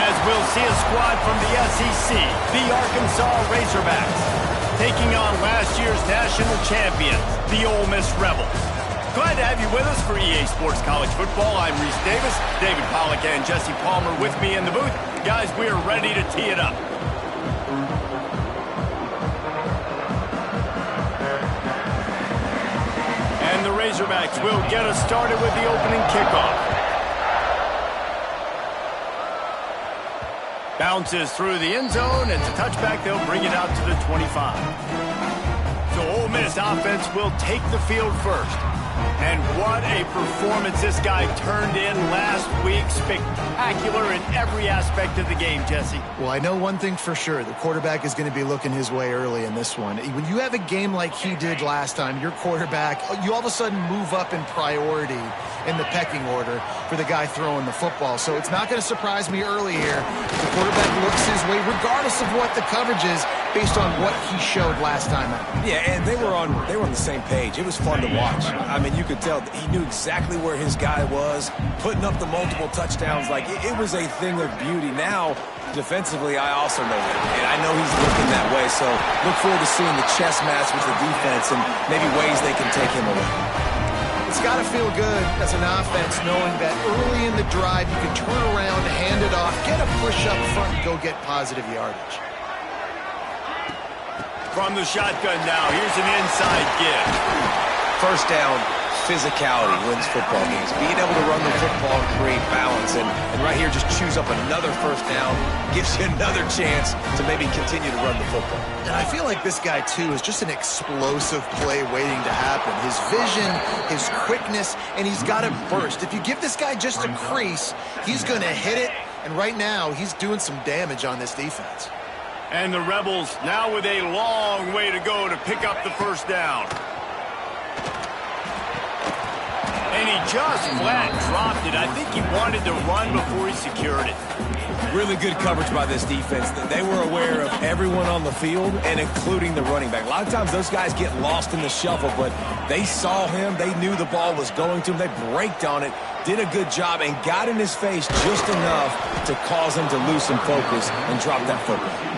As we'll see a squad from the SEC, the Arkansas Razorbacks, taking on last year's national champions, the Ole Miss Rebels. Glad to have you with us for EA Sports College Football. I'm Reese Davis, David Pollack and Jesse Palmer with me in the booth. Guys, we are ready to tee it up. And the Razorbacks will get us started with the opening kickoff. Bounces through the end zone. It's a touchback. They'll bring it out to the 25. So Ole Miss offense will take the field first. And what a performance this guy turned in last week. Spectacular in every aspect of the game, Jesse. Well, I know one thing for sure. The quarterback is going to be looking his way early in this one. When you have a game like he did last time, your quarterback, you all of a sudden move up in priority in the pecking order for the guy throwing the football. So it's not going to surprise me early here. The quarterback looks his way, regardless of what the coverage is, based on what he showed last time out. Yeah, and they were on the same page. It was fun to watch. I mean, you could tell that he knew exactly where his guy was, putting up the multiple touchdowns. Like, it was a thing of beauty. Now, defensively, I also know that. And I know he's looking that way. So look forward to seeing the chess match with the defense and maybe ways they can take him away. It's got to feel good as an offense knowing that early in the drive you can turn around, hand it off, get a push up front, and go get positive yardage. From the shotgun now, here's an inside give. First down, physicality wins football games. Being able to run the football and create balance. And right here, just choose up another first down, gives you another chance to maybe continue to run the football. And I feel like this guy, too, is just an explosive play waiting to happen. His vision, his quickness, and he's got a burst. If you give this guy just a crease, he's going to hit it. And right now, he's doing some damage on this defense. And the Rebels now with a long way to go to pick up the first down. And he just flat dropped it. I think he wanted to run before he secured it. Really good coverage by this defense. They were aware of everyone on the field and including the running back. A lot of times those guys get lost in the shuffle, but they saw him. They knew the ball was going to him. They braked on it, did a good job, and got in his face just enough to cause him to lose some focus and drop that football.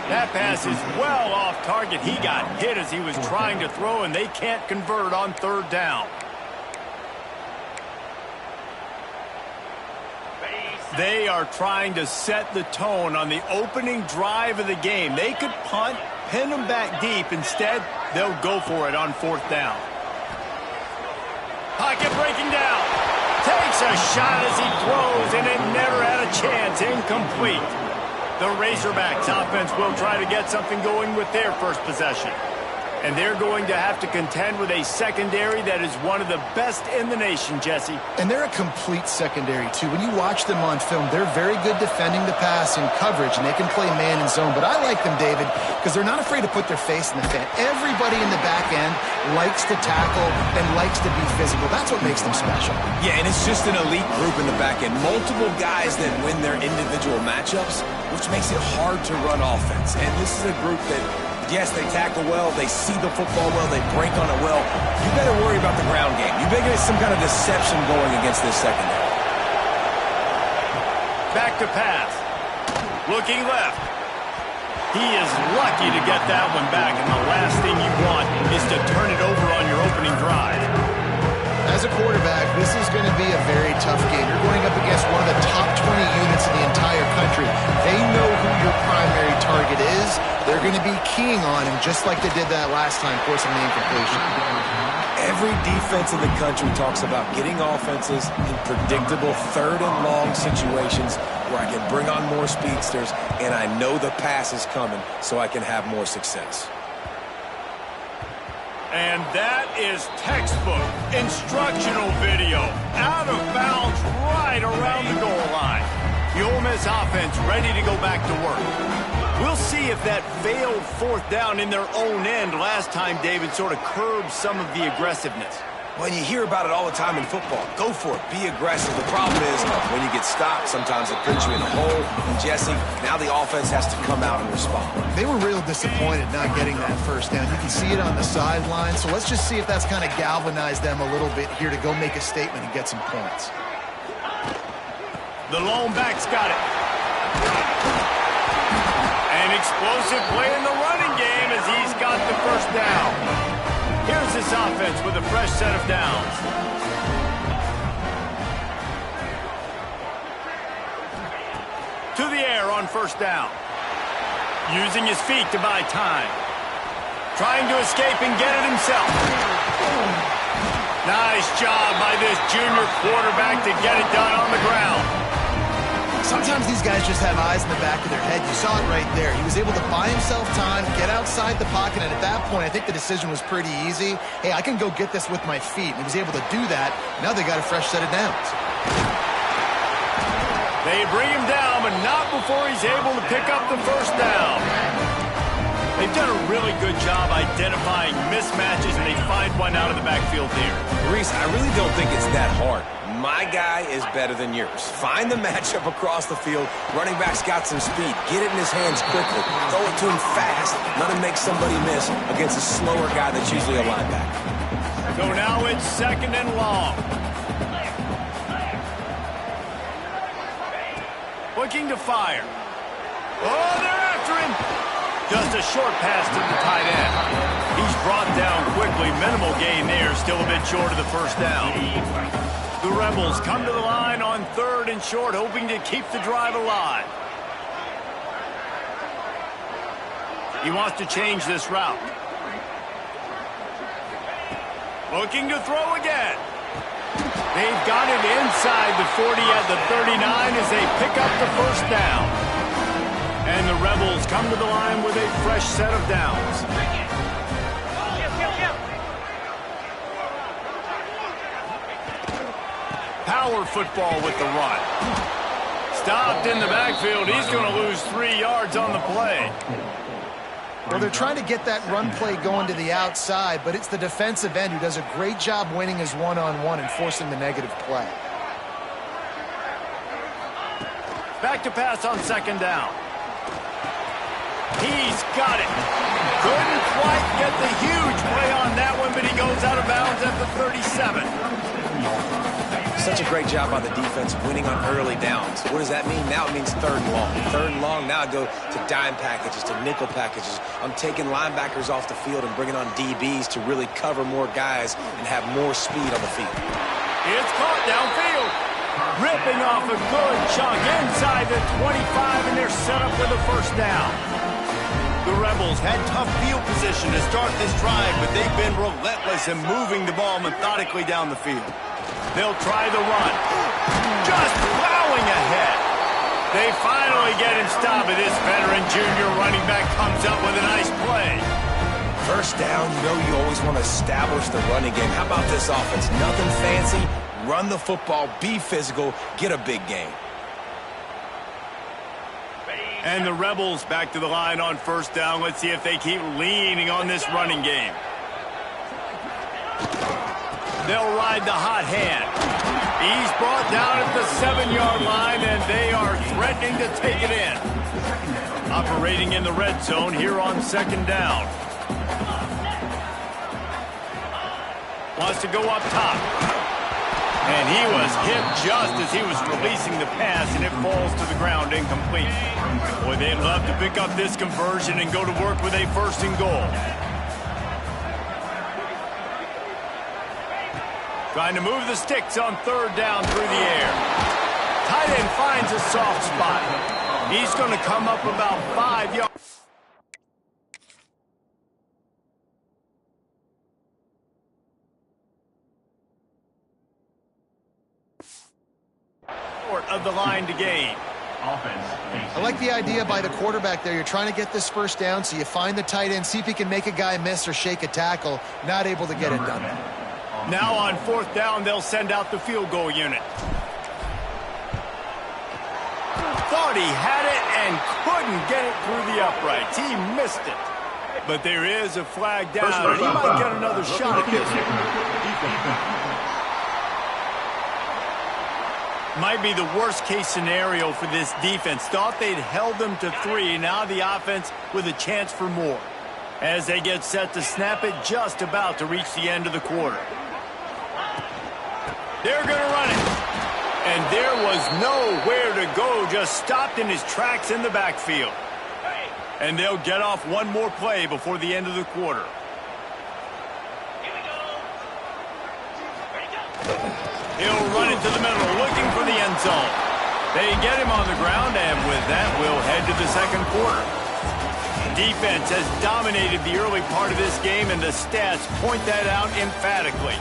That pass is well off target. He got hit as he was trying to throw, and they can't convert on third down. They are trying to set the tone on the opening drive of the game. They could punt, pin them back deep. Instead, they'll go for it on fourth down. Pocket breaking down. Takes a shot as he throws, and it never had a chance. Incomplete. The Razorbacks offense will try to get something going with their first possession. And they're going to have to contend with a secondary that is one of the best in the nation, Jesse. And they're a complete secondary, too. When you watch them on film, they're very good defending the pass and coverage, and they can play man and zone. But I like them, David, because they're not afraid to put their face in the fan. Everybody in the back end likes to tackle and likes to be physical. That's what makes them special. Yeah, and it's just an elite group in the back end. Multiple guys that win their individual matchups, which makes it hard to run offense. And this is a group that, yes, they tackle well, they see the football well, they break on it well. You better worry about the ground game. You better get some kind of deception going against this secondary. Back to pass. Looking left. He is lucky to get that one back, and the last thing you want is to turn it over on your opening drive. As a quarterback, this is going to be a very tough game. You're going up against one of the top 20 units in the entire country. They know who your primary target is. They're going to be keying on him just like they did that last time, forcing the incompletion. Every defense in the country talks about getting offenses in predictable third and long situations where I can bring on more speedsters and I know the pass is coming so I can have more success. And that is textbook instructional video. Out of bounds right around the goal line. The Ole Miss offense ready to go back to work. We'll see if that failed fourth down in their own end last time, David, sort of curbed some of the aggressiveness. Well, you hear about it all the time in football. Go for it. Be aggressive. The problem is when you get stopped, sometimes it puts you in a hole. And Jesse, now the offense has to come out and respond. They were real disappointed not getting that first down. You can see it on the sideline. So let's just see if that's kind of galvanized them a little bit here to go make a statement and get some points. The lone back's got it. An explosive play in the running game as he's got the first down. Here's this offense with a fresh set of downs. To the air on first down. Using his feet to buy time. Trying to escape and get it himself. Nice job by this junior quarterback to get it done on the ground. Sometimes these guys just have eyes in the back of their head. You saw it right there. He was able to buy himself time, get outside the pocket, and at that point, I think the decision was pretty easy. Hey, I can go get this with my feet. And he was able to do that. Now they got a fresh set of downs. They bring him down, but not before he's able to pick up the first down. They've done a really good job identifying mismatches, and they find one out of the backfield here. Reese, I really don't think it's that hard. My guy is better than yours. Find the matchup across the field. Running back's got some speed. Get it in his hands quickly. Throw it to him fast. Let him make somebody miss against a slower guy that's usually a linebacker. So now it's 2nd and long. Looking to fire. Oh, they're after him. Just a short pass to the tight end. He's brought down quickly. Minimal gain there. Still a bit short of the first down. The Rebels come to the line on 3rd and short, hoping to keep the drive alive. He wants to change this route. Looking to throw again. They've got it inside the 40 at the 39 as they pick up the first down. And the Rebels come to the line with a fresh set of downs. Power football with the run. Stopped in the backfield. He's going to lose 3 yards on the play. Well, they're trying to get that run play going to the outside, but it's the defensive end who does a great job winning his one-on-one and forcing the negative play. Back to pass on 2nd down. He's got it. Couldn't quite get the huge play on that one, but he goes out of bounds at the 37. Such a great job by the defense winning on early downs. What does that mean? Now it means 3rd and long. 3rd and long, now I go to dime packages, to nickel packages. I'm taking linebackers off the field and bringing on DBs to really cover more guys and have more speed on the field. It's caught downfield. Ripping off a good chunk inside the 25, and they're set up with a first down. The Rebels had tough field position to start this drive, but they've been relentless in moving the ball methodically down the field. They'll try the run. Just plowing ahead. They finally get him stopped, but this veteran junior running back comes up with a nice play. First down, you know you always want to establish the running game. How about this offense? Nothing fancy. Run the football, be physical, get a big gain. And the Rebels back to the line on first down. Let's see if they keep leaning on this running game. They'll ride the hot hand. He's brought down at the 7-yard line, and they are threatening to take it in. Operating in the red zone here on 2nd down. Wants to go up top. And he was hit just as he was releasing the pass, and it falls to the ground incomplete. Boy, they'd love to pick up this conversion and go to work with a 1st and goal. Trying to move the sticks on 3rd down through the air. Tight end finds a soft spot. He's going to come up about 5 yards. Of the line to gain. I like the idea by the quarterback there. You're trying to get this first down, so you find the tight end, see if he can make a guy miss or shake a tackle. Not able to get it done. Now on 4th down, they'll send out the field goal unit. Thought he had it and couldn't get it through the uprights. He missed it. But there is a flag down, and he might get another shot at this. Might be the worst-case scenario for this defense. Thought they'd held them to 3. Now the offense with a chance for more. As they get set to snap it, just about to reach the end of the quarter. They're going to run it. And there was nowhere to go, just stopped in his tracks in the backfield. And they'll get off one more play before the end of the quarter. He'll run into the middle, looking for the end zone. They get him on the ground, and with that, we'll head to the second quarter. Defense has dominated the early part of this game, and the stats point that out emphatically.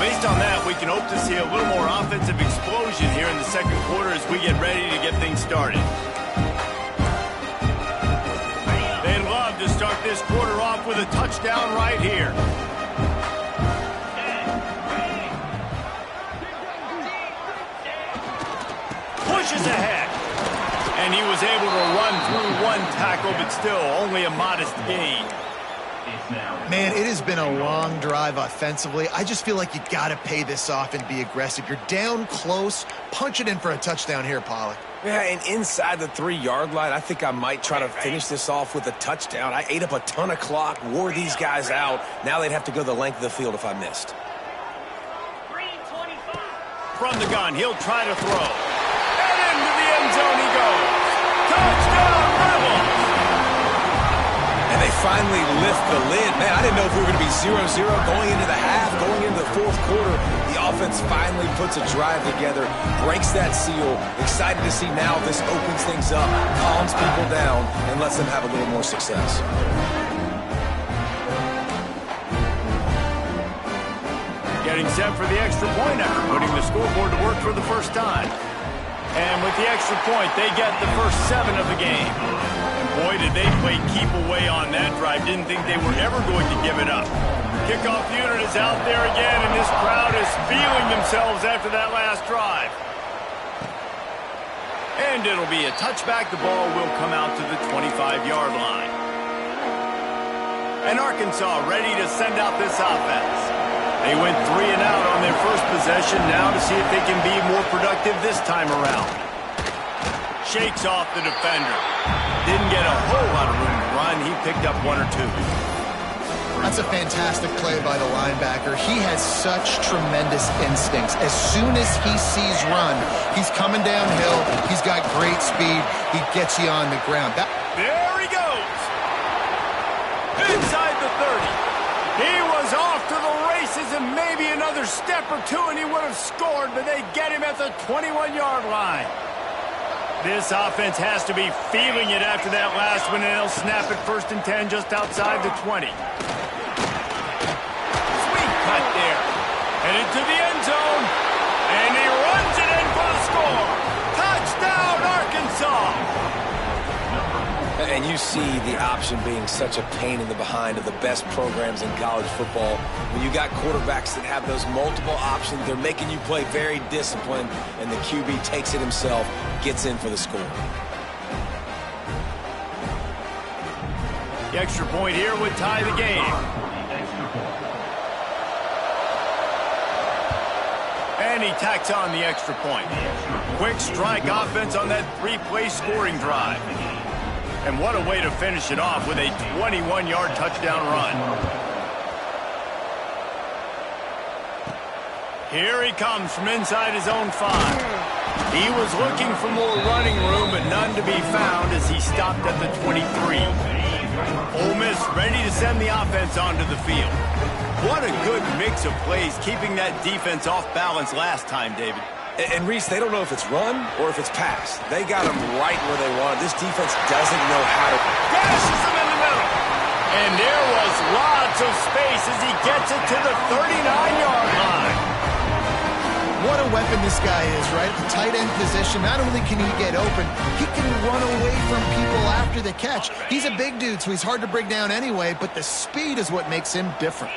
Based on that, we can hope to see a little more offensive explosion here in the second quarter as we get ready to get things started. They'd love to start this quarter off with a touchdown right here. Pushes ahead. And he was able to run through one tackle, but still only a modest gain. Man, it has been a long drive offensively. I just feel like you got to pay this off and be aggressive. You're down close. Punch it in for a touchdown here, Pollack. Yeah, and inside the 3-yard line, I think I might try to finish this off with a touchdown. I ate up a ton of clock, wore these guys out. Now they'd have to go the length of the field if I missed. From the gun, he'll try to throw. And into the end zone he goes. Touchdown, Rebels! And they finally lift the lid. Man, I didn't know if we were going to be 0-0 going into the half, going into the fourth quarter. The offense finally puts a drive together, breaks that seal. Excited to see now this opens things up, calms people down, and lets them have a little more success. Getting set for the extra point after putting the scoreboard to work for the first time. And with the extra point, they get the first 7 of the game. And boy, did they play keep away on that drive. Didn't think they were ever going to give it up. Kickoff unit is out there again, and this crowd is feeling themselves after that last drive. And it'll be a touchback. The ball will come out to the 25-yard line. And Arkansas ready to send out this offense. They went 3 and out on their first possession, now to see if they can be more productive this time around. Shakes off the defender. Didn't get a whole lot of room to run. He picked up 1 or 2. That's a fantastic play by the linebacker. He has such tremendous instincts. As soon as he sees run, he's coming downhill. He's got great speed. He gets you on the ground. There he goes. Inside the 30. He was off to the races and maybe another step or 2 and he would have scored, but they get him at the 21-yard line. This offense has to be feeling it after that last one, and they'll snap it 1st and 10 just outside the 20. Sweet cut there. Headed to the end zone, and he runs it in for the score. Touchdown, Arkansas! And you see the option being such a pain in the behind of the best programs in college football. When you got quarterbacks that have those multiple options, they're making you play very disciplined, and the QB takes it himself, gets in for the score. The extra point here would tie the game. And he tacks on the extra point. Quick strike offense on that 3-play scoring drive. And what a way to finish it off with a 21-yard touchdown run. Here he comes from inside his own 5. He was looking for more running room, but none to be found as he stopped at the 23. Ole Miss ready to send the offense onto the field. What a good mix of plays, keeping that defense off balance last time, David. And Reese, they don't know if it's run or if it's pass. They got them right where they want. This defense doesn't know how to... Dashes him in the middle. And there was lots of space as he gets it to the 39-yard line. What a weapon this guy is, right? The tight end position, not only can he get open, he can run away from people after the catch. He's a big dude, so he's hard to bring down anyway, but the speed is what makes him different.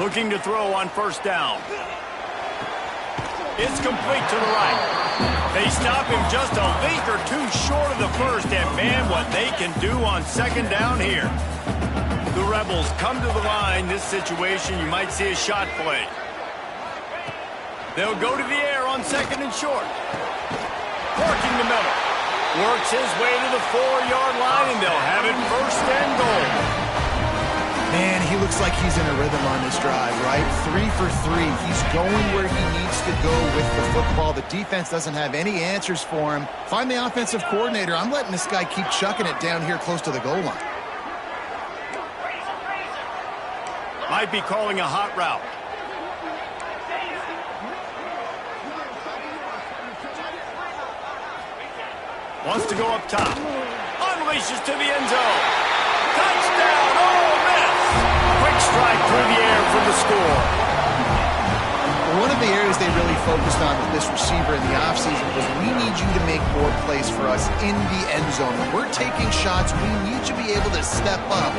Looking to throw on 1st down. It's complete to the right. They stop him just a length or 2 short of the first, and man, what they can do on 2nd down here. The Rebels come to the line. This situation, you might see a shot play. They'll go to the air on 2nd and short. Working the middle. Works his way to the 4-yard line, and they'll have it first and goal. Man, he looks like he's in a rhythm on this drive, right? 3 for 3. He's going where he needs to go with the football. The defense doesn't have any answers for him. Find the offensive coordinator. I'm letting this guy keep chucking it down here close to the goal line. Might be calling a hot route. Wants to go up top. Unleashes to the end zone. Touchdown, Ole Miss! Quick strike through the air for the score. One of the areas they really focused on with this receiver in the offseason was we need you to make more plays for us in the end zone. When we're taking shots, we need you to be able to step up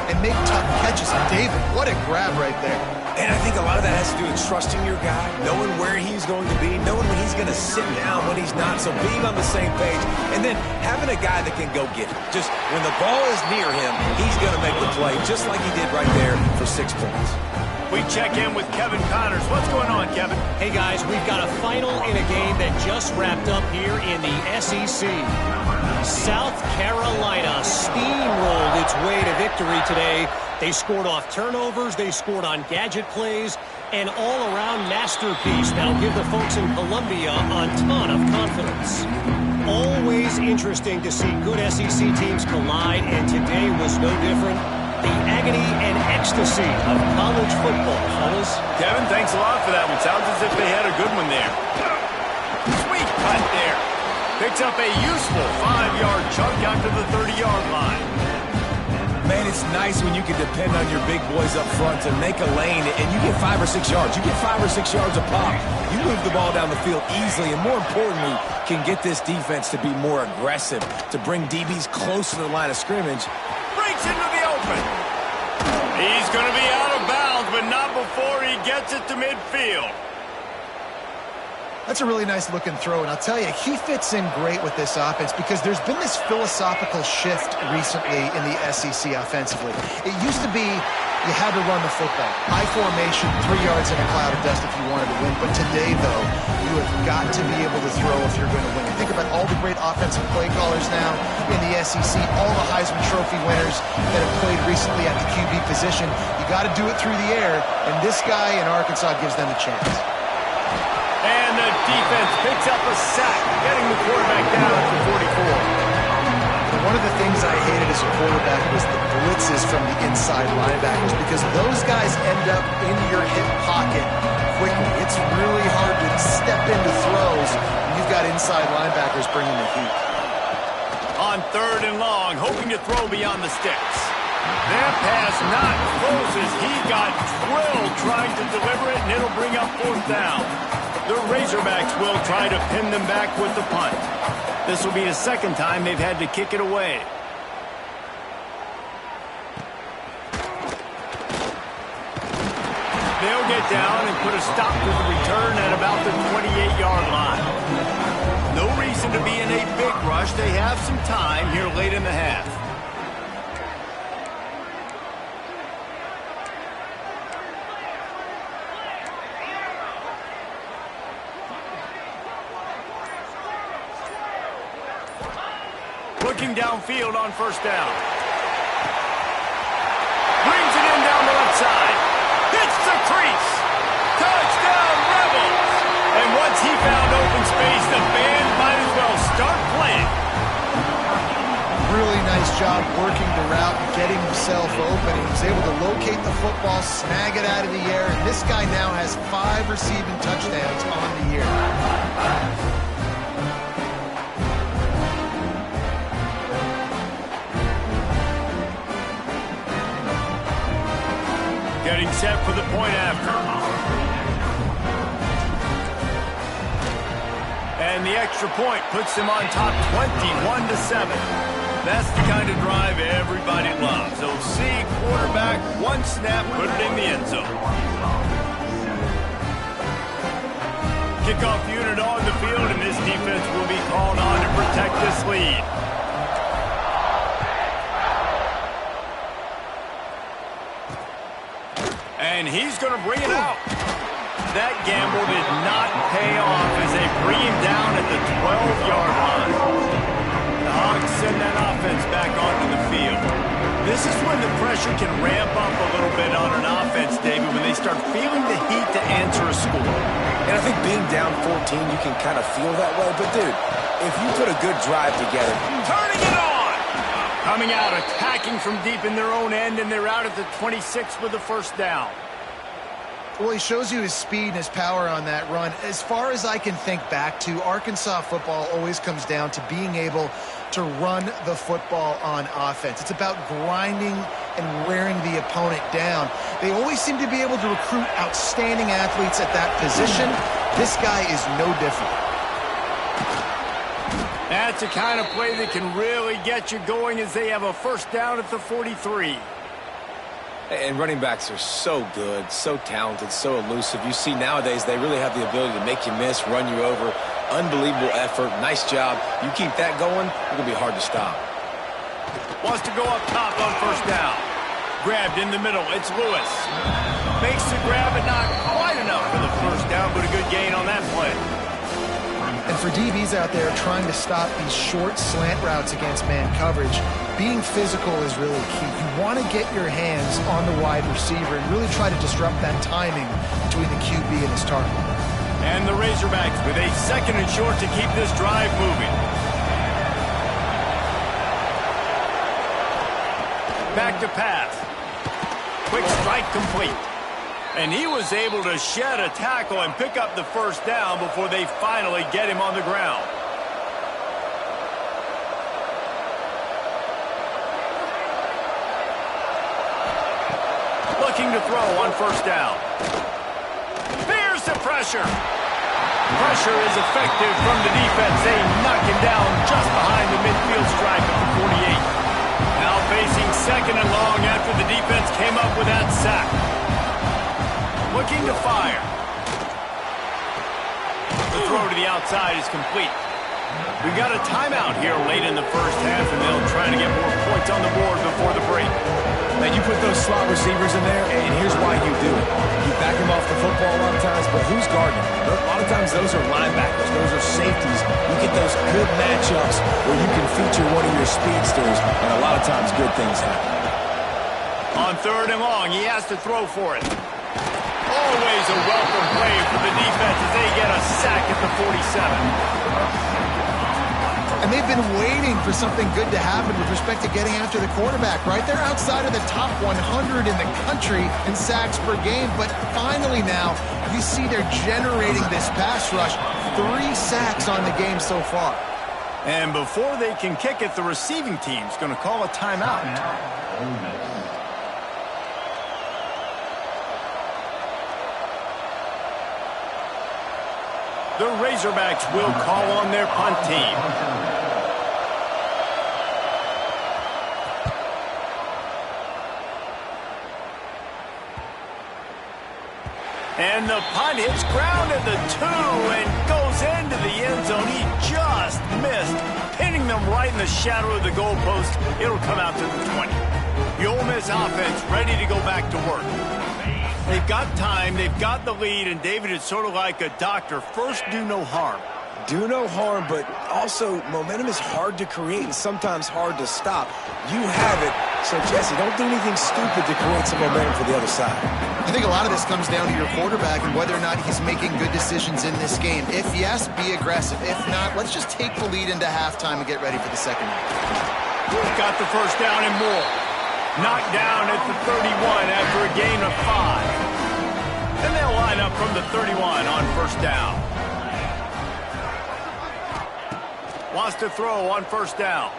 and make tough catches. And David, what a grab right there. And I think a lot of that has to do with trusting your guy, knowing where he's going to be, knowing when he's going to sit down, when he's not, so being on the same page, and then having a guy that can go get it. Just when the ball is near him, he's going to make the play, just like he did right there for 6 points. We check in with Kevin Connors. What's going on, Kevin? Hey, guys, we've got a final in a game that just wrapped up here in the SEC. South Carolina steamrolled its way to victory today. They scored off turnovers, they scored on gadget plays, an all-around masterpiece that'll give the folks in Columbia a ton of confidence. Always interesting to see good SEC teams collide, and today was no different. The agony and ecstasy of college football, fellas. Kevin, thanks a lot for that one. Sounds as if they had a good one there. Sweet cut there. Picks up a useful 5-yard chunk out to the 30-yard line. Man, it's nice when you can depend on your big boys up front to make a lane, and you get 5 or 6 yards. You get 5 or 6 yards a pop. You move the ball down the field easily, and more importantly, can get this defense to be more aggressive, to bring DBs close to the line of scrimmage. Breaks into the open. He's going to be out of bounds, but not before he gets it to midfield. That's a really nice looking throw, and I'll tell you, he fits in great with this offense because there's been this philosophical shift recently in the SEC offensively. It used to be you had to run the football. High formation, 3 yards in a cloud of dust if you wanted to win. But today, though, you have got to be able to throw if you're going to win. Think about all the great offensive play callers now in the SEC, all the Heisman Trophy winners that have played recently at the QB position. You got to do it through the air, and this guy in Arkansas gives them a chance. And the defense picks up a sack, getting the quarterback down at the 44. One of the things I hated as a quarterback was the blitzes from the inside linebackers because those guys end up in your hip pocket quickly. It's really hard to step into throws when you've got inside linebackers bringing the heat. On 3rd and long, hoping to throw beyond the sticks. That pass not close as he got drilled trying to deliver it, and it'll bring up 4th down. The Razorbacks will try to pin them back with the punt. This will be the second time they've had to kick it away. They'll get down and put a stop to the return at about the 28-yard line. No reason to be in a big rush. They have some time here late in the half. Looking downfield on 1st down. Brings it in down the left side. Hits the crease. Touchdown, Rebels. And once he found open space, the band might as well start playing. Really nice job working the route and getting himself open. He was able to locate the football, snag it out of the air, and this guy now has 5 receiving touchdowns on the year. Getting set for the point after. And the extra point puts them on top 21-7. That's the kind of drive everybody loves. So see quarterback, 1 snap, put it in the end zone. Kickoff unit on the field, and this defense will be called on to protect this lead. And he's going to bring it out. That gamble did not pay off as they bring him down at the 12-yard line. This is when the pressure can ramp up a little bit on an offense, David, when they start feeling the heat to answer a score. And I think being down 14, you can kind of feel that way. But, dude, if you put a good drive together. Turning it on! Coming out, attacking from deep in their own end, and they're out at the 26 with the first down. Well, he shows you his speed and his power on that run. As far as I can think back to, Arkansas football always comes down to being able to run the football on offense. It's about grinding and wearing the opponent down. They always seem to be able to recruit outstanding athletes at that position. This guy is no different. That's the kind of play that can really get you going as they have a first down at the 43. And running backs are so good, so talented, so elusive. You see nowadays they really have the ability to make you miss, run you over. Unbelievable effort. Nice job. You keep that going, it's going to be hard to stop. Wants to go up top on first down. Grabbed in the middle. It's Lewis. Makes the grab, but not quite enough for the first down, but a good gain on that play. And for DBs out there trying to stop these short slant routes against man coverage, being physical is really key. You want to get your hands on the wide receiver and really try to disrupt that timing between the QB and his target. And the Razorbacks with a second and short to keep this drive moving. Back to pass. Quick strike complete. And he was able to shed a tackle and pick up the first down before they finally get him on the ground. Looking to throw on first down. There's the pressure. Pressure is effective from the defense. They knock him down just behind the midfield stripe at the 48. Now facing second and long after the defense came up with that sack. Looking to fire. The throw to the outside is complete. We've got a timeout here late in the first half, and they'll try to get more points on the board before the break. Now, you put those slot receivers in there, and here's why you do it. You back them off the football a lot of times, but who's guarding them? A lot of times those are linebackers. Those are safeties. You get those good matchups where you can feature one of your speedsters, and a lot of times good things happen. On third and long, he has to throw for it. Always a welcome play for the defense as they get a sack at the 47. And they've been waiting for something good to happen with respect to getting after the quarterback, right? They're outside of the top 100 in the country in sacks per game, but finally now you see they're generating this pass rush. 3 sacks on the game so far. And before they can kick it, the receiving team's going to call a timeout. The Razorbacks will call on their punt team. And the punt hits ground at the 2 and goes into the end zone. He just missed, pinning them right in the shadow of the goalpost. It'll come out to the 20. The Ole Miss offense ready to go back to work. They've got time, they've got the lead, and David, it's sort of like a doctor. First, do no harm. Do no harm, but also momentum is hard to create and sometimes hard to stop. You have it, so Jesse, don't do anything stupid to create some momentum for the other side. I think a lot of this comes down to your quarterback and whether or not he's making good decisions in this game. If yes, be aggressive. If not, let's just take the lead into halftime and get ready for the second half. Got the first down and more. Knocked down at the 31 after a gain of 5. And they'll line up from the 31 on first down. Wants to throw on first down.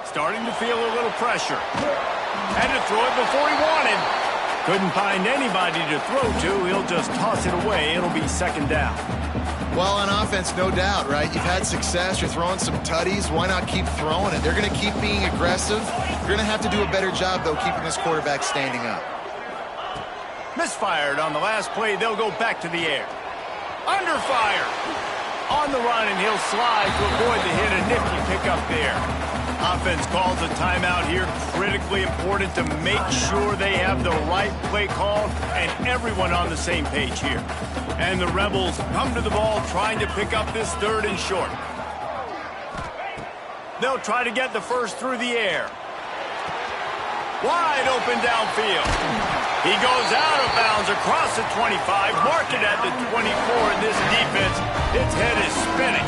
Starting to feel a little pressure. Had to throw it before he wanted. Couldn't find anybody to throw to. He'll just toss it away. It'll be second down. Well, on offense, no doubt, right? You've had success. You're throwing some tutties. Why not keep throwing it? They're going to keep being aggressive. You're going to have to do a better job, though, keeping this quarterback standing up. Misfired on the last play. They'll go back to the air. Under fire. On the run, and he'll slide to avoid the hit. A nifty pickup there. Offense calls a timeout here. Critically important to make sure they have the right play called and everyone on the same page here. And the Rebels come to the ball trying to pick up this third and short. They'll try to get the first through the air. Wide open downfield. He goes out of bounds across the 25, marking at the 24, and this defense, its head is spinning.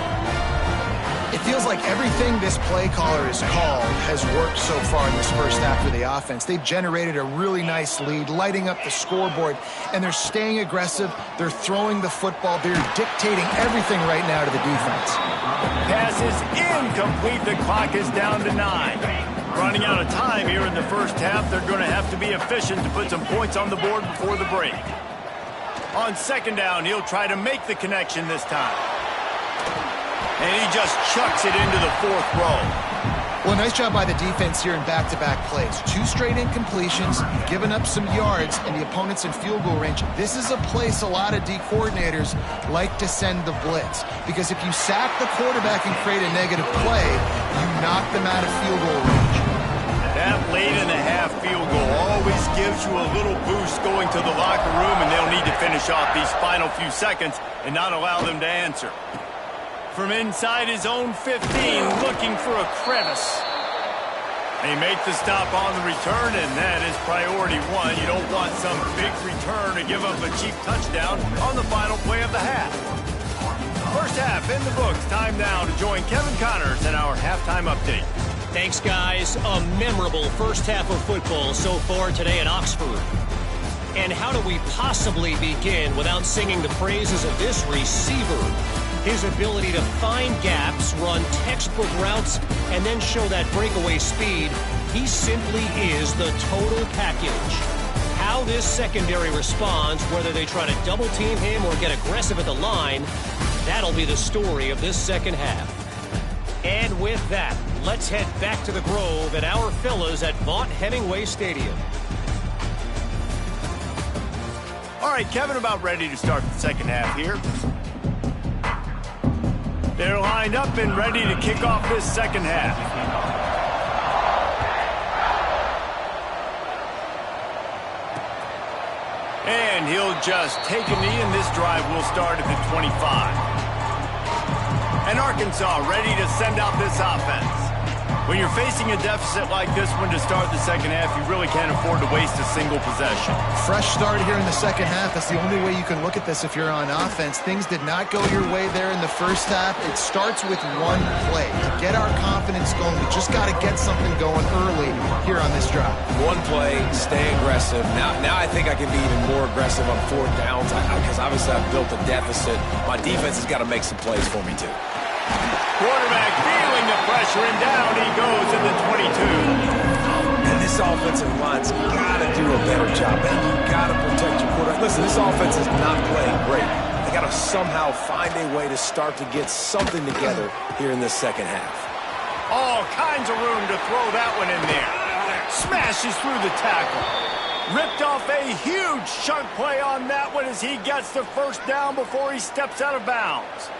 It feels like everything this play caller has called has worked so far in this first half for the offense. They've generated a really nice lead, lighting up the scoreboard, and they're staying aggressive. They're throwing the football. They're dictating everything right now to the defense. Pass is incomplete. The clock is down to 9. Running out of time here in the first half. They're going to have to be efficient to put some points on the board before the break. On second down, he'll try to make the connection this time. And he just chucks it into the 4th row. Well, nice job by the defense here in back-to-back plays. 2 straight incompletions, giving up some yards, and the opponent's in field goal range. This is a place a lot of D coordinators like to send the blitz, because if you sack the quarterback and create a negative play, you knock them out of field goal range. That late-in-the-half field goal always gives you a little boost going to the locker room, and they'll need to finish off these final few seconds and not allow them to answer. From inside his own 15, looking for a crevice. They make the stop on the return, and that is priority 1. You don't want some big return to give up a cheap touchdown on the final play of the half. First half in the books. Time now to join Kevin Connors in our halftime update. Thanks, guys. A memorable first half of football so far today at Oxford. And how do we possibly begin without singing the praises of this receiver? His ability to find gaps, run textbook routes, and then show that breakaway speed. He simply is the total package. How this secondary responds, whether they try to double-team him or get aggressive at the line, that'll be the story of this second half. And with that, let's head back to the Grove at our fellas at Vaught-Hemingway Stadium. All right, Kevin, about ready to start the second half here. They're lined up and ready to kick off this second half. And he'll just take a knee, and this drive will start at the 25. And Arkansas ready to send out this offense. When you're facing a deficit like this one to start the second half, you really can't afford to waste a single possession. Fresh start here in the second half. That's the only way you can look at this if you're on offense. Things did not go your way there in the first half. It starts with one play. To get our confidence going, we just got to get something going early here on this drive. One play, stay aggressive. Now I think I can be even more aggressive on 4th downs because obviously I've built a deficit. My defense has got to make some plays for me too. Quarterback feeling the pressure, and down he goes in the 22. And this offensive line's got to do a better job. And you got to protect your quarterback. Listen, this offense is not playing great. They got to somehow find a way to start to get something together here in this second half. All kinds of room to throw that one in there. Smashes through the tackle. Ripped off a huge chunk play on that one as he gets the first down before he steps out of bounds.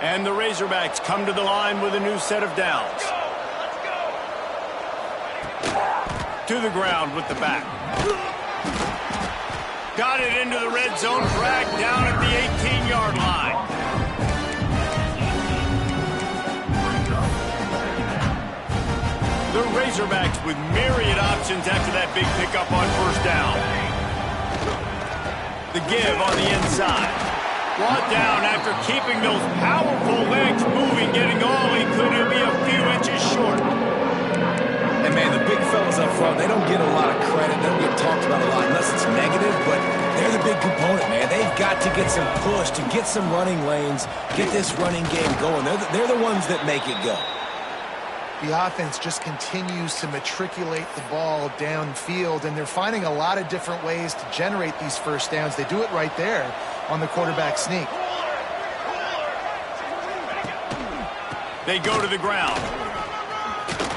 And the Razorbacks come to the line with a new set of downs. To the ground with the back. Got it into the red zone, dragged down at the 18-yard line. The Razorbacks with myriad options after that big pickup on first down. The give on the inside. Brought down after keeping those powerful legs moving, getting all he could to be a few inches short. And, man, the big fellas up front, they don't get a lot of credit. They don't get talked about a lot unless it's negative, but they're the big component, man. They've got to get some push, to get some running lanes, get this running game going. They're the ones that make it go. The offense just continues to matriculate the ball downfield, and they're finding a lot of different ways to generate these first downs. They do it right there on the quarterback sneak. They go to the ground.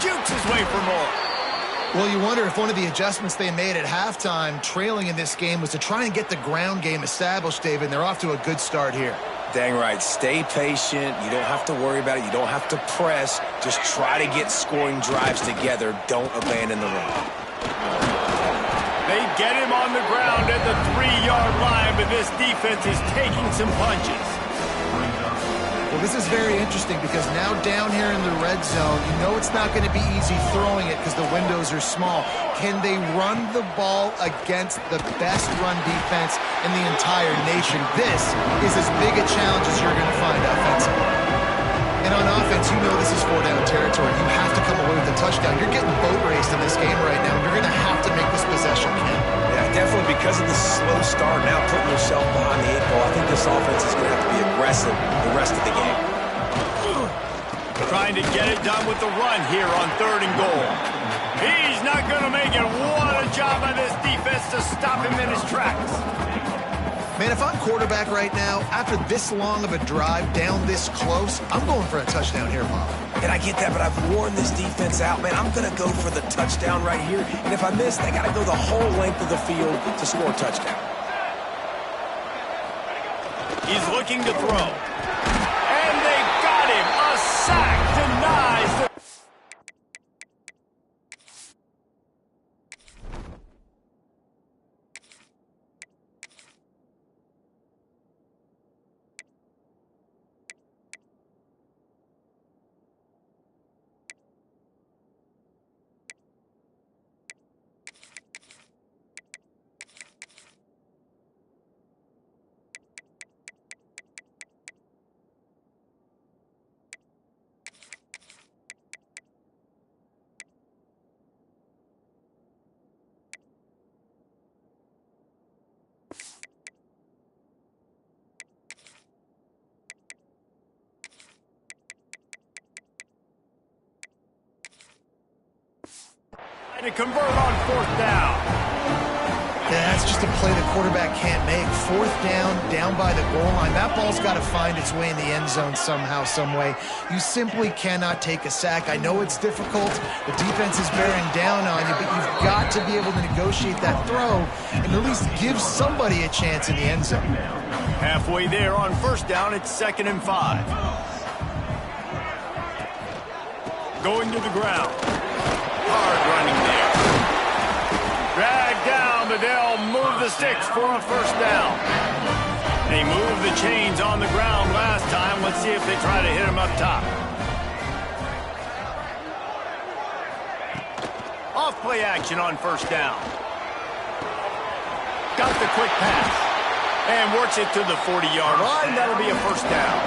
Jukes his way for more. Well, you wonder if one of the adjustments they made at halftime, trailing in this game, was to try and get the ground game established, David, and they're off to a good start here. Dang right. Stay patient. You don't have to worry about it. You don't have to press. Just try to get scoring drives together. Don't abandon the run. They get him on the ground at the 3-yard line, but this defense is taking some punches. Well, Well, this is very interesting because now down here in the red zone, you know it's not going to be easy throwing it because the windows are small. Can they run the ball against the best run defense in the entire nation? This is as big a challenge as you're going to find offensively. And on offense, you know this is 4-down territory. You have to come away with a touchdown. You're getting boat raced in this game right now, and you're going to have to make this possession count. Yeah, definitely because of the slow start, now putting yourself behind the 8 ball, I think this offense is going to have to be aggressive the rest of the game. Trying to get it done with the run here on 3rd and goal. He's not going to make it. What a job by this defense to stop him in his tracks. Man, if I'm quarterback right now, after this long of a drive down this close, I'm going for a touchdown here, Bob. And I get that, but I've worn this defense out, man. I'm going to go for the touchdown right here. And if I miss, they got to go the whole length of the field to score a touchdown. He's looking to throw. And they got him. A sack denies the... to convert on 4th down. Yeah, that's just a play the quarterback can't make. 4th down, down by the goal line. That ball's got to find its way in the end zone somehow, some way. You simply cannot take a sack. I know it's difficult. The defense is bearing down on you, but you've got to be able to negotiate that throw and at least give somebody a chance in the end zone. Halfway there on 1st down, it's 2nd and 5. Going to the ground. Hard running there. Dragged down, but they'll move the sticks for a 1st down. They moved the chains on the ground last time. Let's see if they try to hit him up top. Off play action on 1st down. Got the quick pass. And works it to the 40-yard line. That'll be a 1st down.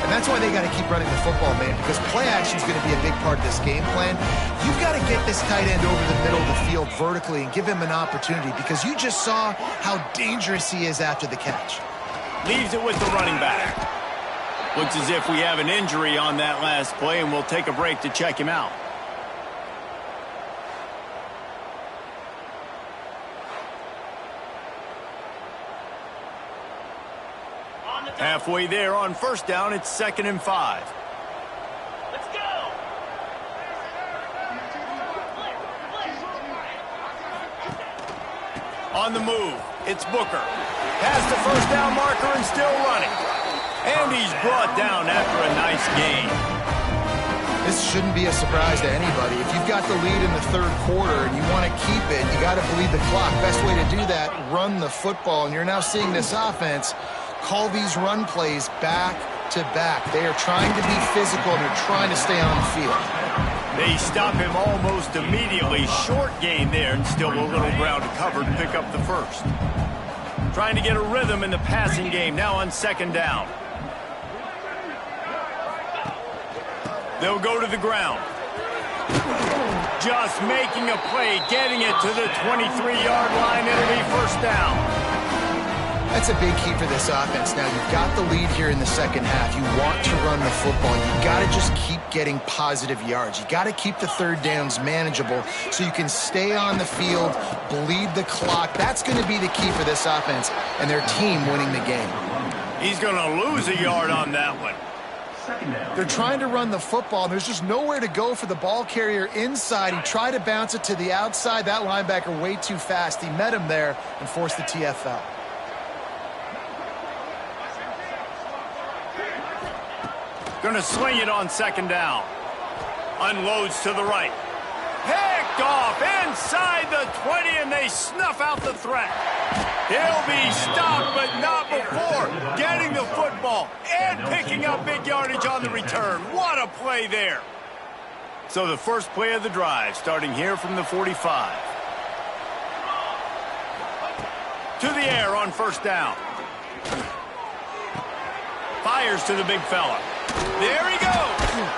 And that's why they got to keep running the football, man, because play action is going to be a big part of this game plan. You've got to get this tight end over the middle of the field vertically and give him an opportunity because you just saw how dangerous he is after the catch. Leaves it with the running back. Looks as if we have an injury on that last play, and we'll take a break to check him out. Halfway there on 1st down, it's 2nd and 5. Let's go! On the move, it's Booker. Past the 1st down marker and still running. And he's brought down after a nice gain. This shouldn't be a surprise to anybody. If you've got the lead in the 3rd quarter and you want to keep it, you got to bleed the clock. Best way to do that, run the football. And you're now seeing this offense call these run plays back to back. They are trying to be physical and they're trying to stay on the field. They stop him almost immediately. Short gain there and still a little ground to cover to pick up the 1st. Trying to get a rhythm in the passing game now on 2nd down. They'll go to the ground. Just making a play, getting it to the 23-yard line. It'll be 1st down. That's a big key for this offense. Now, you've got the lead here in the 2nd half. You want to run the football. You've got to just keep getting positive yards. You've got to keep the 3rd downs manageable so you can stay on the field, bleed the clock. That's going to be the key for this offense and their team winning the game. He's going to lose a yard on that one. They're trying to run the football, and there's just nowhere to go for the ball carrier inside. He tried to bounce it to the outside. That linebacker way too fast. He met him there and forced the TFL. Going to sling it on 2nd down. Unloads to the right. Picked off inside the 20, and they snuff out the threat. He'll be stopped, but not before getting the football and picking up big yardage on the return. What a play there. So the first play of the drive, starting here from the 45. To the air on first down. Fires to the big fella. There he goes.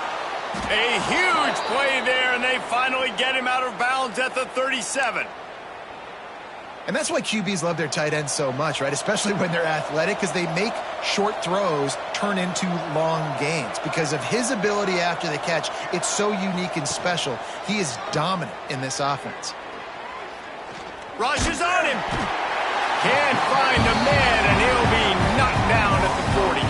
A huge play there, and they finally get him out of bounds at the 37. And that's why QBs love their tight ends so much, right? Especially when they're athletic, because they make short throws turn into long gains. Because of his ability after the catch, it's so unique and special. He is dominant in this offense. Rushes on him. Can't find a man, and he'll be knocked down at the 40.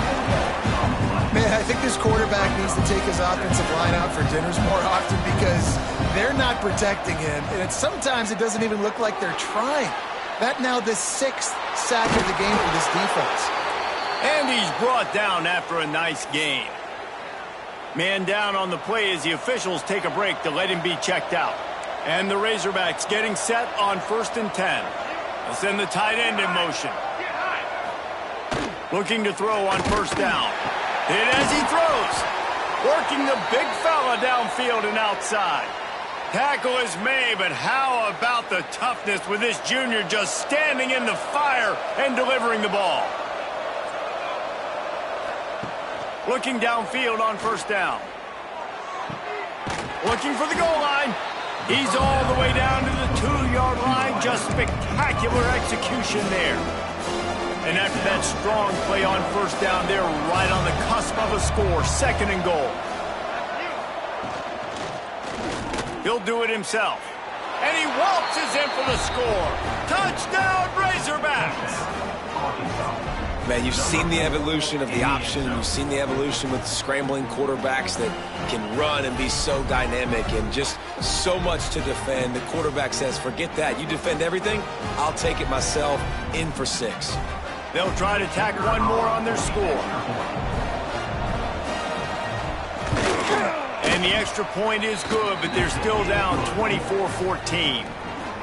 Man, I think this quarterback needs to take his offensive line out for dinners more often because they're not protecting him. And sometimes it doesn't even look like they're trying. That now the 6th sack of the game for this defense. And he's brought down after a nice gain. Man down on the play as the officials take a break to let him be checked out. And the Razorbacks getting set on 1st and 10. They'll send the tight end in motion. Looking to throw on first down. Hit as he throws. Working the big fella downfield and outside. Tackle is made, but how about the toughness with this junior just standing in the fire and delivering the ball? Looking downfield on first down. Looking for the goal line. He's all the way down to the 2-yard line. Just spectacular execution there. And after that strong play on first down, they're right on the cusp of a score. 2nd and goal. He'll do it himself. And he waltzes in for the score. Touchdown, Razorbacks! Man, you've seen the evolution of the option. You've seen the evolution with scrambling quarterbacks that can run and be so dynamic and just so much to defend. The quarterback says, forget that. You defend everything, I'll take it myself. In for 6. They'll try to tack one more on their score. And the extra point is good, but they're still down 24-14.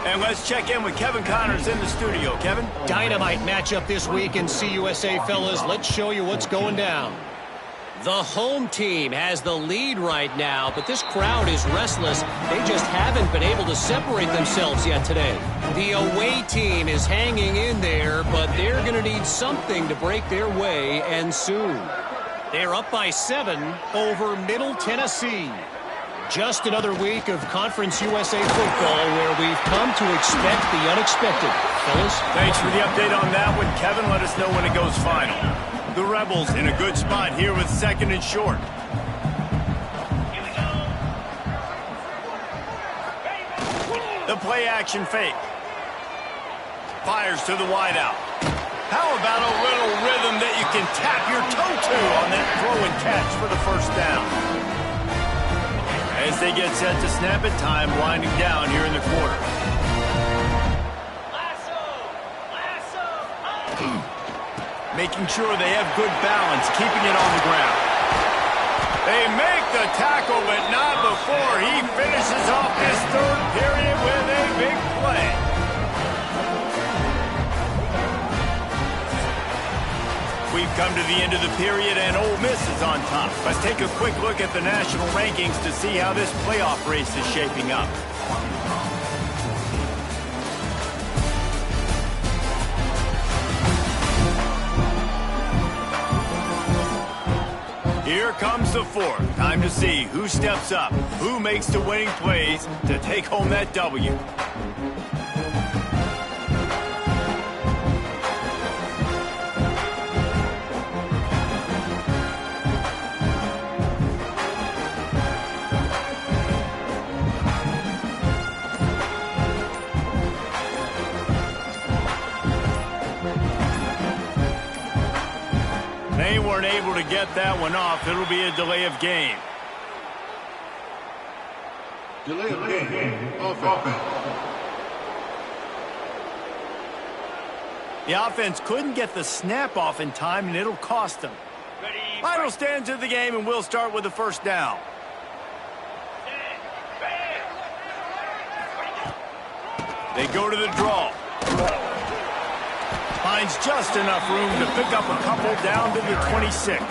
And let's check in with Kevin Connors in the studio. Kevin? Dynamite matchup this week in CUSA, fellas. Let's show you what's going down. The home team has the lead right now, but this crowd is restless. They just haven't been able to separate themselves yet today. The away team is hanging in there, but they're going to need something to break their way, and soon. They're up by 7 over Middle Tennessee. Just another week of Conference USA football where we've come to expect the unexpected. Fellas? Thanks for the update on that one, Kevin. Let us know when it goes final. The Rebels in a good spot here with 2nd and short. The play action fake. Fires to the wideout. How about a little rhythm that you can tap your toe to on that throw and catch for the first down? As they get set to snap it, time winding down here in the quarter. Making sure they have good balance, keeping it on the ground. They make the tackle, but not before he finishes off this 3rd period with a big play. We've come to the end of the period, and Ole Miss is on top. Let's take a quick look at the national rankings to see how this playoff race is shaping up. Here comes the 4th. Time to see who steps up, who makes the winning plays to take home that W. They weren't able to get that one off. It'll be a delay of game. Delay of game. Offense. The offense couldn't get the snap off in time, and it'll cost them. Final stands of the game, and we'll start with the first down. They go to the draw. Finds just enough room to pick up a couple down to the 26.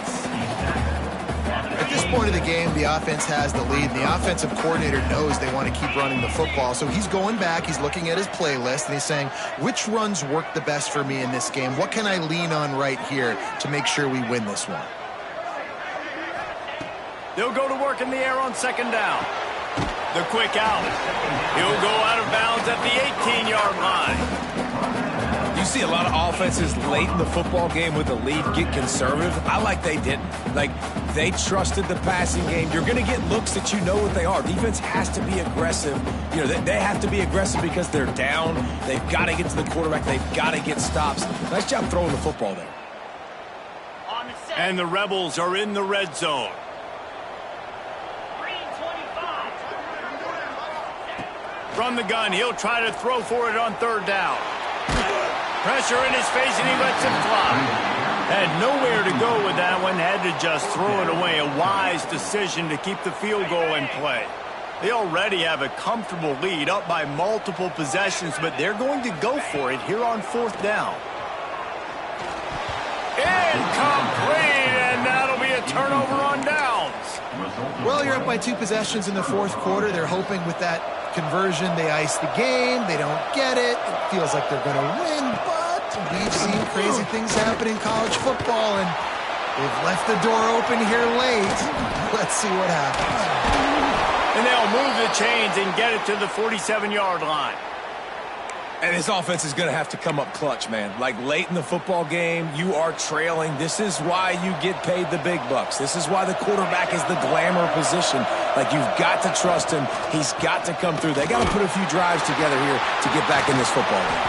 At this point of the game, the offense has the lead. The offensive coordinator knows they want to keep running the football. So he's going back, he's looking at his playlist, and he's saying, which runs work the best for me in this game? What can I lean on right here to make sure we win this one? They'll go to work in the air on second down. The quick out. He'll go out of bounds at the 18-yard line. You see a lot of offenses late in the football game with the lead get conservative. I like they didn't. Like, they trusted the passing game. You're going to get looks that you know what they are. Defense has to be aggressive. You know, they have to be aggressive because they're down. They've got to get to the quarterback. They've got to get stops. Nice job throwing the football there. And the Rebels are in the red zone. From the gun, he'll try to throw for it on third down. Pressure in his face, and he lets it fly. Had nowhere to go with that one. Had to just throw it away. A wise decision to keep the field goal in play. They already have a comfortable lead, up by multiple possessions, but they're going to go for it here on fourth down. Incomplete, and that'll be a turnover on downs. Well, you're up by 2 possessions in the fourth quarter. They're hoping with that conversion they ice the game. They don't get it. It feels like they're going to win, but we've seen crazy things happen in college football, and they've left the door open here late. Let's see what happens. And they'll move the chains and get it to the 47-yard line. And this offense is going to have to come up clutch, man. Like, late in the football game, you are trailing. This is why you get paid the big bucks. This is why the quarterback is the glamour position. Like, you've got to trust him. He's got to come through. They got to put a few drives together here to get back in this football game.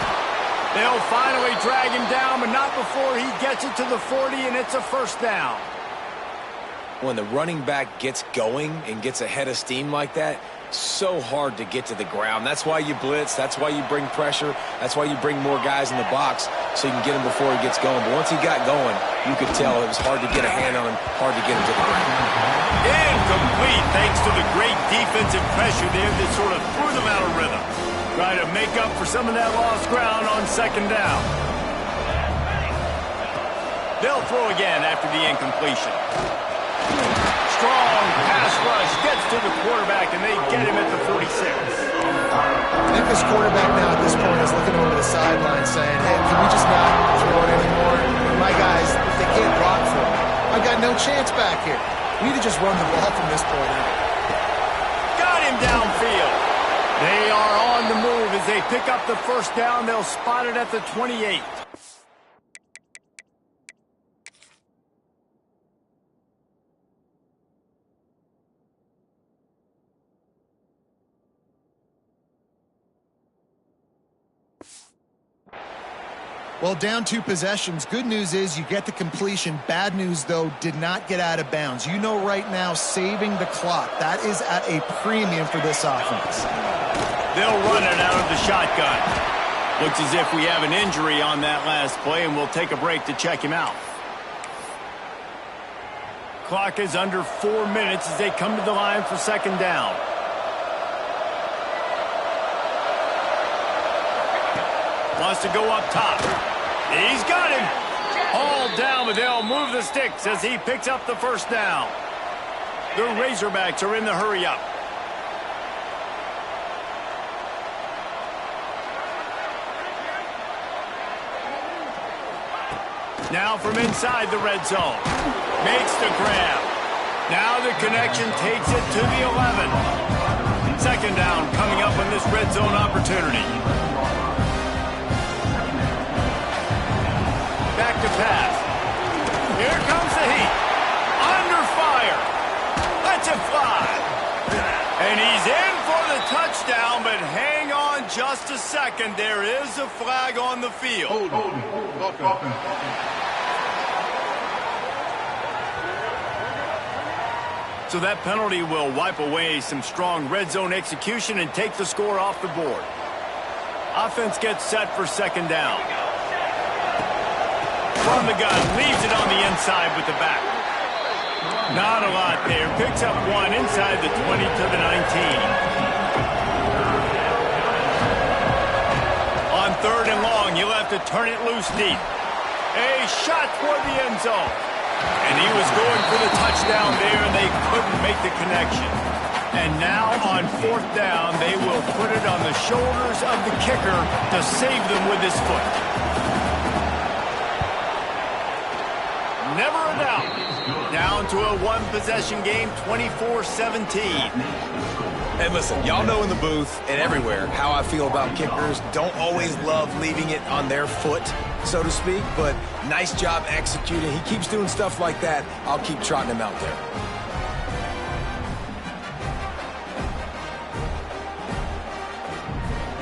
They'll finally drag him down, but not before he gets it to the 40, and it's a first down. When the running back gets going and gets ahead of steam like that, so hard to get to the ground. That's why you blitz. That's why you bring pressure. That's why you bring more guys in the box so you can get him before he gets going. But once he got going, you could tell it was hard to get a hand on him, hard to get him to the ground. Incomplete, thanks to the great defensive pressure there that sort of threw them out of rhythm. Trying to make up for some of that lost ground on second down. They'll throw again after the incompletion. Strong pass rush gets to the quarterback, and they get him at the 46. I think this quarterback now at this point is looking over the sideline saying, hey, can we just not throw it anymore? My guys, if they can't block for me, I've got no chance back here. We need to just run the ball from this point on. Got him downfield. They are on the move as they pick up the first down. They'll spot it at the 28. Well, down 2 possessions. Good news is you get the completion. Bad news, though, did not get out of bounds. You know right now, saving the clock, that is at a premium for this offense. They'll run it out of the shotgun. Looks as if we have an injury on that last play, and we'll take a break to check him out. Clock is under 4 minutes as they come to the line for second down. Wants to go up top. He's got him. All down, but they'll move the sticks as he picks up the first down. The Razorbacks are in the hurry-up. Now from inside the red zone. Makes the grab. Now the connection takes it to the 11. Second down coming up on this red zone opportunity. Back to pass. Here comes the heat. Under fire. Lets it fly. And he's in for the touchdown, but hang on just a second. There is a flag on the field. So that penalty will wipe away some strong red zone execution and take the score off the board. Offense gets set for second down. From the gun, leaves it on the inside with the back. Not a lot there. Picks up one inside the 20 to the 19. He'll have to turn it loose deep. A shot toward the end zone. And he was going for the touchdown there, and they couldn't make the connection. And now on 4th down, they will put it on the shoulders of the kicker to save them with his foot. Never a doubt. Down to a one-possession game, 24-17. And listen, y'all know in the booth and everywhere how I feel about kickers. Don't always love leaving it on their foot, so to speak, but nice job executing. He keeps doing stuff like that. I'll keep trotting him out there.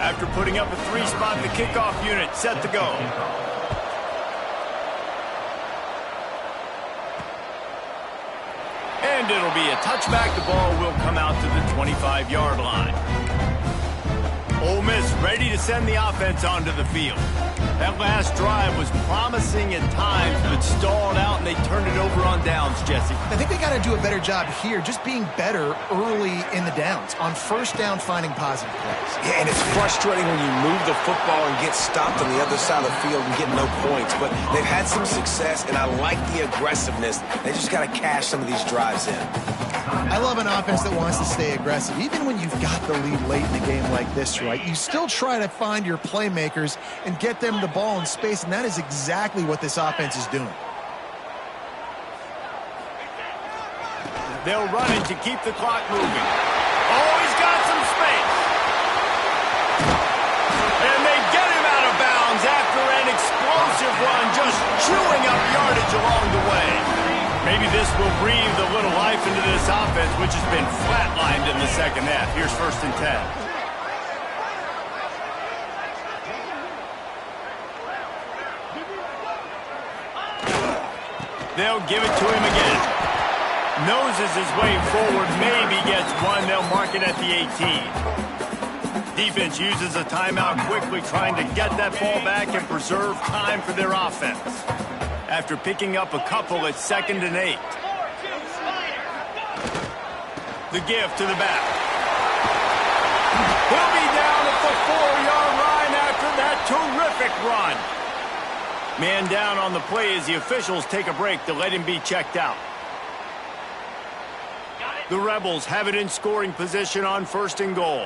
After putting up a 3-spot, the kickoff unit set to go. And it'll be a touchback. The ball will come out to the 25-yard line. Ole Miss ready to send the offense onto the field. That last drive was promising at times, but stalled out, and they turned it over on downs, Jesse. I think they got to do a better job here, just being better early in the downs. On 1st down, finding positive plays. Yeah, and it's frustrating when you move the football and get stopped on the other side of the field and get no points. But they've had some success, and I like the aggressiveness. They just got to cash some of these drives in. I love an offense that wants to stay aggressive. Even when you've got the lead late in the game like this, right, you still try to find your playmakers and get them the ball in space, and that is exactly what this offense is doing. They'll run it to keep the clock moving. Oh, he's got some space. And they get him out of bounds after an explosive run, just chewing up yardage along the way. Maybe this will breathe a little life into this offense, which has been flatlined in the second half. Here's 1st and 10. They'll give it to him again. Noses his way forward, maybe gets one. They'll mark it at the 18. Defense uses a timeout quickly, trying to get that ball back and preserve time for their offense. After picking up a couple, it's 2nd and 8. The give to the back. He'll be down at the 4-yard line after that terrific run. Man down on the play as the officials take a break to let him be checked out. The Rebels have it in scoring position on 1st and goal.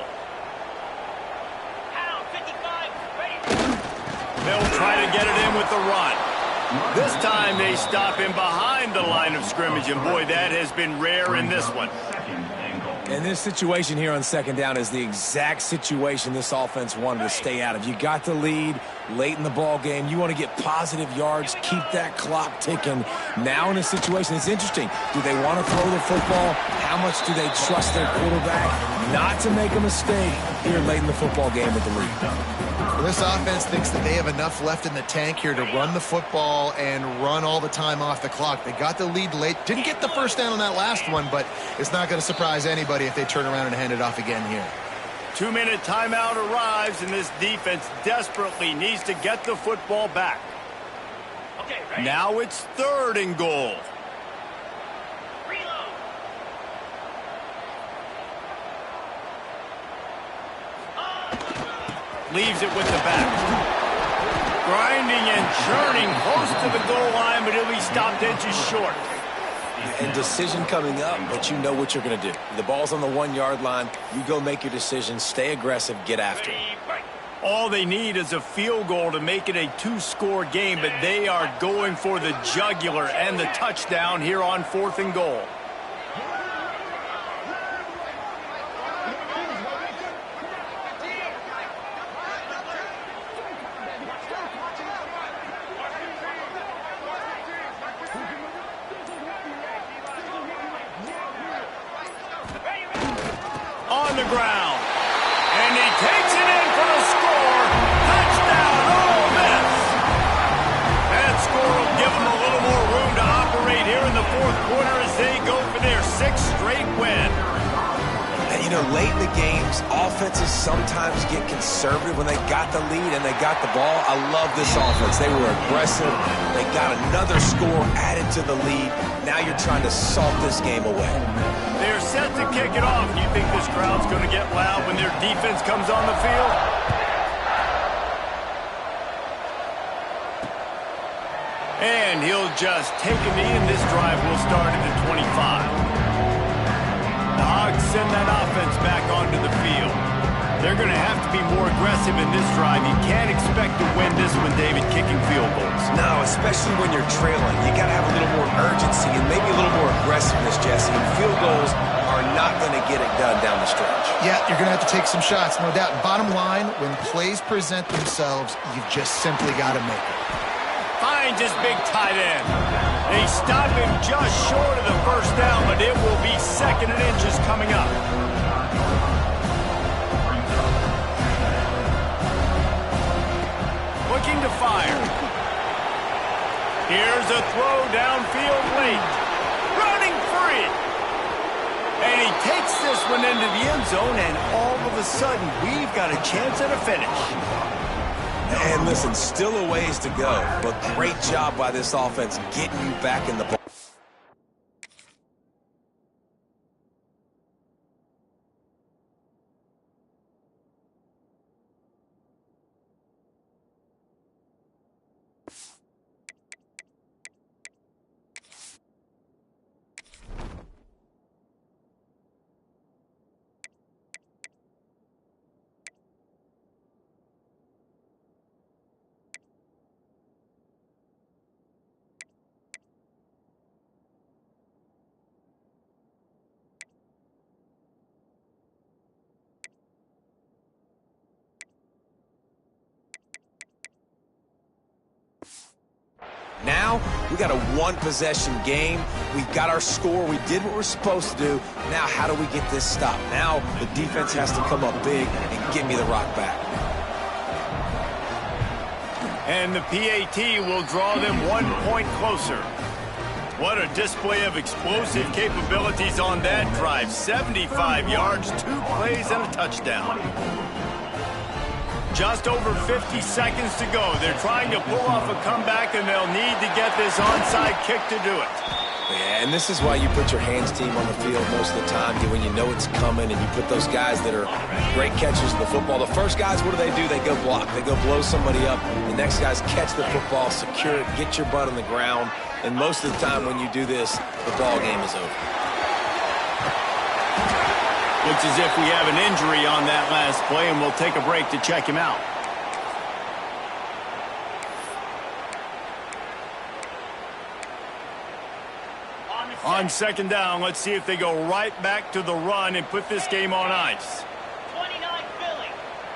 They'll try to get it in with the run. This time they stop him behind the line of scrimmage, and boy, that has been rare in this one. And this situation here on 2nd down is the exact situation this offense wanted to stay out of. You got the lead late in the ball game. You want to get positive yards, keep that clock ticking. Now in a situation, it's interesting. Do they want to throw the football? How much do they trust their quarterback not to make a mistake here late in the football game with the lead? This offense thinks that they have enough left in the tank here to run the football and run all the time off the clock. They got the lead late. Didn't get the 1st down on that last one, but it's not going to surprise anybody if they turn around and hand it off again here. 2-minute timeout arrives, and this defense desperately needs to get the football back. Okay, now it's 3rd and goal. Leaves it with the back. Grinding and churning close to the goal line, but he'll be stopped inches short. And decision coming up, but you know what you're going to do. The ball's on the 1-yard line. You go make your decision. Stay aggressive. Get after it. All they need is a field goal to make it a 2-score game, but they are going for the jugular and the touchdown here on 4th and goal. On the ground, and he takes it in for the score. Touchdown, Ole Miss. That score will give them a little more room to operate here in the 4th quarter as they go for their 6th straight win. And you know, late in the games, offenses sometimes get conservative when they got the lead and they got the ball. I love this offense. They were aggressive. They got another score added to the lead. Now you're trying to salt this game away. They're set to kick it off. Do you think this crowd's going to get loud when their defense comes on the field? And he'll just take a knee, and this drive will start at the 25. The Hogs send that offense back onto the field. They're going to have to be more aggressive in this drive. You can't expect to win this one, David, kicking field goals. No, especially when you're trailing. You got to have a little more urgency and maybe a little more aggressiveness, Jesse. And field goals are not going to get it done down the stretch. Yeah, you're going to have to take some shots, no doubt. Bottom line, when plays present themselves, you've just simply got to make it. Finds his big tight end. They stop him just short of the first down, but it will be second and inches coming up. Looking to fire. Here's a throw downfield late. Running free. And he takes this one into the end zone, and all of a sudden, we've got a chance at a finish. And listen, still a ways to go, but great job by this offense getting you back in the ball. Now, we got a one-possession game. We got our score. We did what we're supposed to do. Now, how do we get this stopped? Now, the defense has to come up big and get me the rock back. And the PAT will draw them 1 point closer. What a display of explosive capabilities on that drive. 75 yards, 2 plays, and a touchdown. Just over 50 seconds to go. They're trying to pull off a comeback, and they'll need to get this onside kick to do it. Yeah, and this is why you put your hands team on the field most of the time, when you know it's coming, and you put those guys that are great catchers of the football. The first guys, what do? They go block. They go blow somebody up. The next guys catch the football, secure it, get your butt on the ground. And most of the time when you do this, the ball game is over. Looks as if we have an injury on that last play, and we'll take a break to check him out. On second down, let's see if they go right back to the run and put this game on ice. 29 Philly,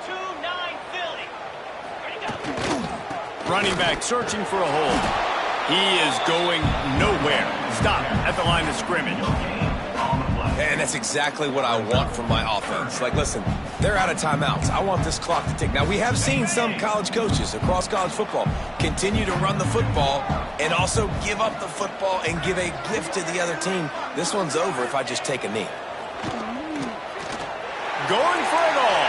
2-9 Philly. Ready to go. Running back searching for a hole. He is going nowhere. Stop at the line of scrimmage. And that's exactly what I want from my offense. Like, listen, they're out of timeouts. I want this clock to tick. Now, we have seen some college coaches across college football continue to run the football and also give up the football and give a gift to the other team. This one's over if I just take a knee. Going for it all.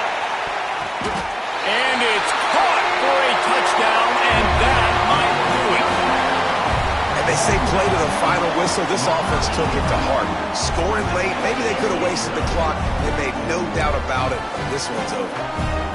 And it's caught for a touchdown, and that might do it. And they say play to the final whistle. This offense took it to heart. Scoring late, maybe they could have wasted the clock. They made no doubt about it. This one's over.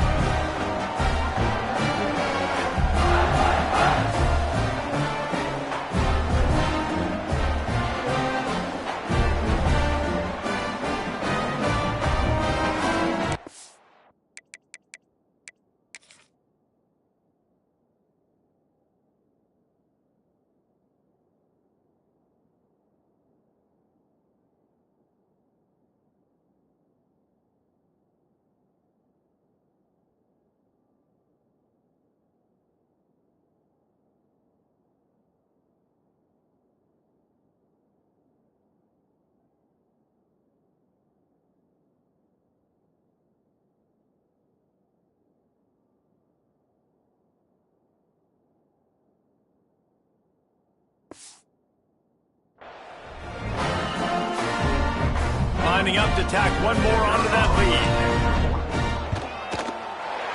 Lining up to tack one more onto that lead.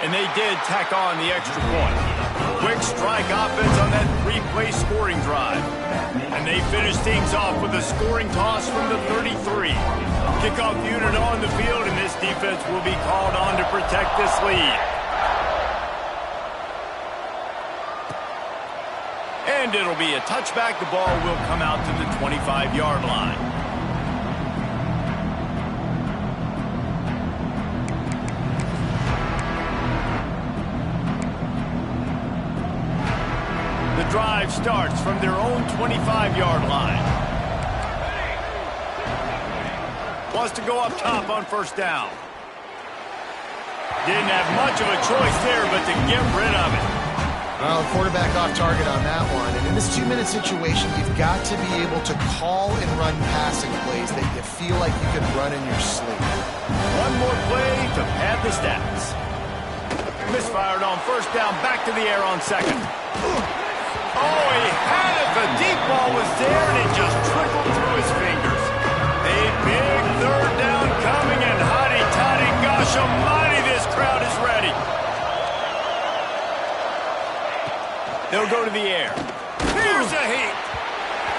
And they did tack on the extra point. Quick strike offense on that 3-play scoring drive. And they finish things off with a scoring toss from the 33. Kickoff unit on the field, and this defense will be called on to protect this lead. And it'll be a touchback. The ball will come out to the 25-yard line. The drive starts from their own 25-yard line. Wants to go up top on first down. Didn't have much of a choice there but to get rid of it. Well, quarterback off target on that one. And in this 2-minute situation, you've got to be able to call and run passing plays that you feel like you can run in your sleep. One more play to pad the stats. Misfired on first down, back to the air on second. Oh, he had it. The deep ball was there, and it just trickled through his fingers. A big third down coming, and hotty-toddy, gosh almighty, this crowd is ready. They'll go to the air. Here's a heat.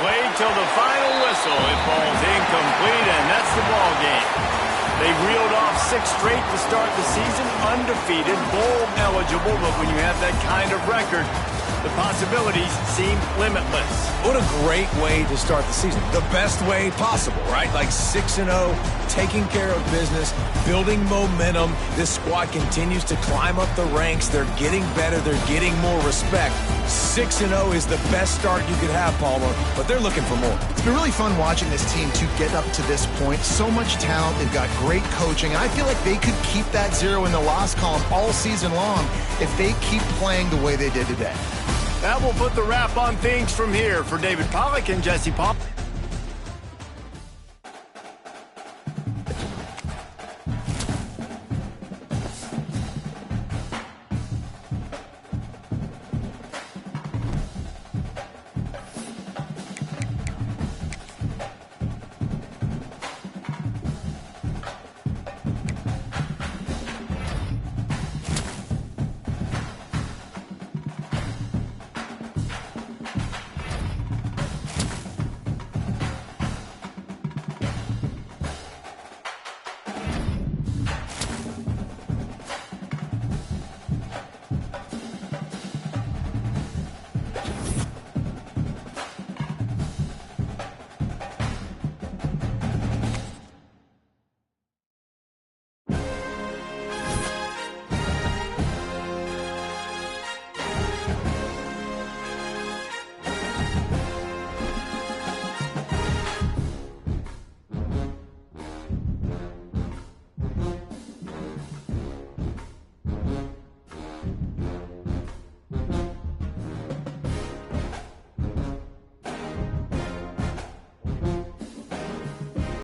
Played till the final whistle. It falls incomplete, and that's the ball game. They reeled off 6 straight to start the season, undefeated, bowl eligible, but when you have that kind of record, the possibilities seem limitless. What a great way to start the season. The best way possible, right? Like 6-0, taking care of business, building momentum. This squad continues to climb up the ranks. They're getting better. They're getting more respect. 6-0 is the best start you could have, Palmer, but they're looking for more. It's been really fun watching this team to get up to this point. So much talent. They've got great coaching. I feel like they could keep that 0 in the loss column all season long if they keep playing the way they did today. That will put the wrap on things from here. For David Pollack and Jesse Paul.